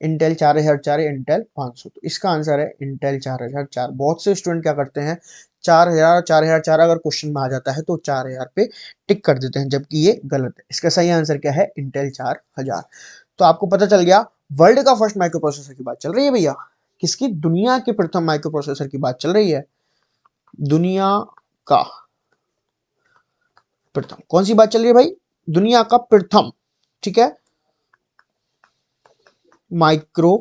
इंटेल 4004, इंटेल 500। तो इसका आंसर है इंटेल 4004। बहुत से स्टूडेंट क्या करते हैं, 4000 4004 अगर क्वेश्चन में आ जाता है तो 4000 पे टिक कर देते हैं, जबकि ये गलत है। इसका सही आंसर क्या है, इंटेल 4000। तो आपको पता चल गया, वर्ल्ड का फर्स्ट माइक्रो प्रोसेसर की बात चल रही है भैया। किसकी? दुनिया के प्रथम माइक्रो प्रोसेसर की बात चल रही है। दुनिया का प्रथम, कौन सी बात चल रही है भाई? दुनिया का प्रथम, ठीक है, माइक्रो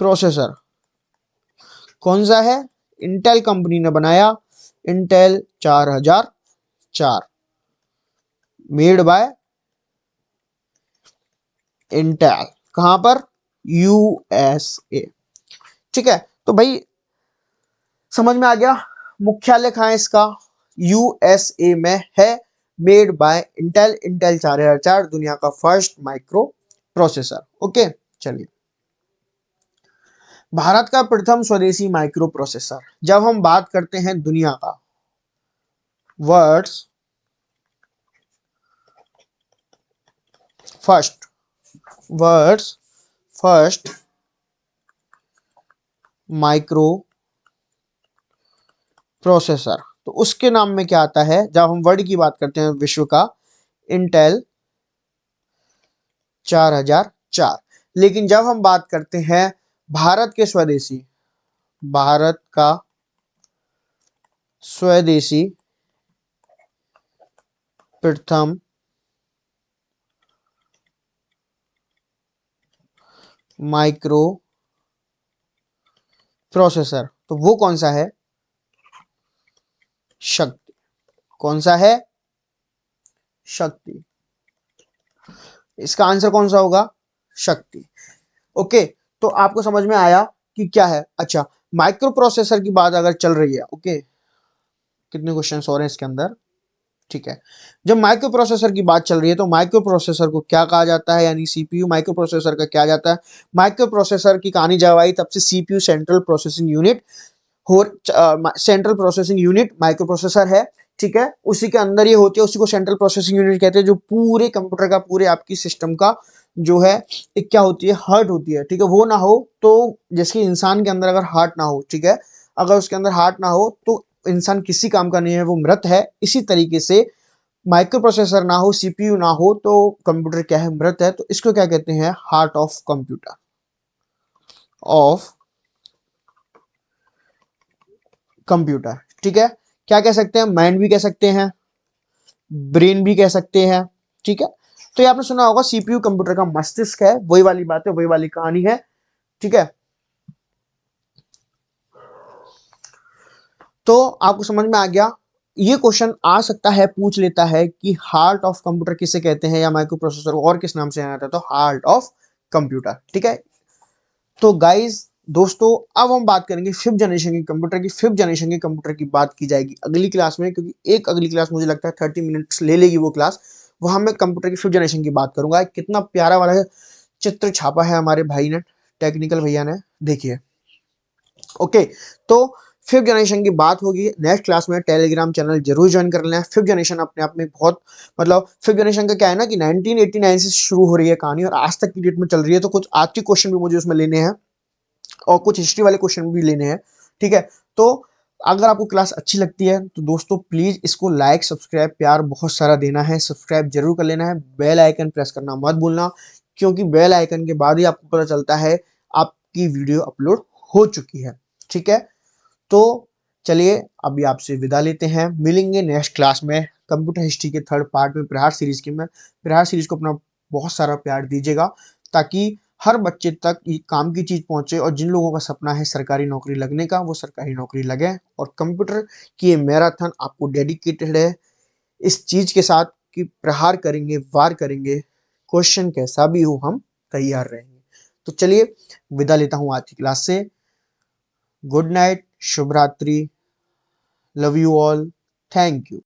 प्रोसेसर कौन सा है? इंटेल कंपनी ने बनाया, इंटेल 4004, मेड बाय इंटेल। कहां पर? यूएसए, ठीक है। तो भाई समझ में आ गया, मुख्यालय कहां है इसका? यूएसए में है, मेड बाय इंटेल, इंटेल 4004 दुनिया का फर्स्ट माइक्रो प्रोसेसर। ओके, चलिए, भारत का प्रथम स्वदेशी माइक्रो प्रोसेसर। जब हम बात करते हैं दुनिया का, words first, words first micro processor, तो उसके नाम में क्या आता है? जब हम वर्ड की बात करते हैं विश्व का, इंटेल 4004। लेकिन जब हम बात करते हैं भारत के स्वदेशी, भारत का स्वदेशी प्रथम माइक्रो प्रोसेसर, तो वो कौन सा है? शक्ति। कौन सा है? शक्ति। इसका आंसर कौन सा होगा? शक्ति। ओके, तो आपको समझ में आया कि क्या है। अच्छा, माइक्रो प्रोसेसर की बात अगर चल रही है, ओके, कितने क्वेश्चन हो रहे हैं इसके अंदर, ठीक है। जब माइक्रो प्रोसेसर की बात चल रही है तो माइक्रो प्रोसेसर को क्या कहा जाता है, यानी सीपीयू माइक्रो प्रोसेसर का क्या जाता है? माइक्रो प्रोसेसर की कहानी जब आई तब से सीपीयू सेंट्रल प्रोसेसिंग यूनिट, और central processing unit micro processor है, ठीक है, उसी के अंदर ये होती है, उसी को सेंट्रल प्रोसेसिंग यूनिट कहते हैं, जो पूरे कंप्यूटर का, पूरे आपकी सिस्टम का जो है एक क्या होती है, हार्ट होती है, ठीक है। वो ना हो तो, जैसे इंसान के अंदर अगर हार्ट ना हो, ठीक है, अगर उसके अंदर हार्ट ना हो तो इंसान किसी काम का नहीं है, वो मृत है। इसी तरीके से माइक्रो प्रोसेसर ना हो, सीपीयू ना हो तो कंप्यूटर क्या है, मृत है। तो इसको क्या कहते हैं? Heart of computer, of computer, ठीक है। क्या कह सकते हैं? माइंड भी कह सकते हैं, ब्रेन भी कह सकते हैं, ठीक है। तो ये आपने सुना होगा, सीपीयू कंप्यूटर का मस्तिष्क है, वही वाली बात है, वही वाली कहानी है, ठीक है। तो आपको समझ में आ गया। ये क्वेश्चन आ सकता है, पूछ लेता है कि हार्ट ऑफ कंप्यूटर किसे कहते हैं, या माइक्रो प्रोसेसर को और किस नाम से जाना जाता है, तो हार्ट ऑफ कंप्यूटर, ठीक है। तो गाइस, दोस्तों, अब हम बात करेंगे फिफ्थ जनरेशन के कंप्यूटर की। फिफ्थ जनरेशन के कंप्यूटर की बात की जाएगी अगली क्लास में, क्योंकि एक अगली क्लास मुझे लगता है 30 मिनट्स ले लेगी वो क्लास। वहां मैं कंप्यूटर की फिफ्थ जनरेशन की बात करूंगा। कितना प्यारा वाला चित्र छापा है हमारे भाई ने, टेक्निकल भैया ने, देखिए। ओके, तो फिफ्थ जनरेशन की बात होगी नेक्स्ट क्लास में। टेलीग्राम चैनल जरूर ज्वाइन कर लेना है। फिफ्थ जनरेशन अपने आप में बहुत, मतलब फिफ्थ जनरेशन का क्या है ना, कि 1989 से शुरू हो रही है कहानी और आज तक की डेट में चल रही है। तो कुछ आज के क्वेश्चन भी मुझे उसमें लेने हैं और कुछ हिस्ट्री वाले क्वेश्चन भी लेने हैं, ठीक है। तो अगर आपको क्लास अच्छी लगती है तो दोस्तों प्लीज इसको लाइक, सब्सक्राइब, प्यार बहुत सारा देना है, सब्सक्राइब जरूर कर लेना है, बेल आइकन प्रेस करना मत भूलना, क्योंकि बेल आइकन के बाद ही आपको पता चलता है आपकी वीडियो अपलोड हो चुकी है, ठीक है। तो चलिए अभी आपसे विदा लेते हैं, मिलेंगे नेक्स्ट क्लास में कंप्यूटर हिस्ट्री के थर्ड पार्ट में, प्रहार सीरीज की में। प्रहार सीरीज को अपना बहुत सारा प्यार दीजिएगा, ताकि हर बच्चे तक ये काम की चीज पहुंचे, और जिन लोगों का सपना है सरकारी नौकरी लगने का, वो सरकारी नौकरी लगे। और कंप्यूटर की ये मैराथन आपको डेडिकेटेड है इस चीज के साथ कि प्रहार करेंगे, वार करेंगे, क्वेश्चन कैसा भी हो हम तैयार रहेंगे। तो चलिए विदा लेता हूं आज की क्लास से। गुड नाइट, शुभ रात्रि, love you all, thank you.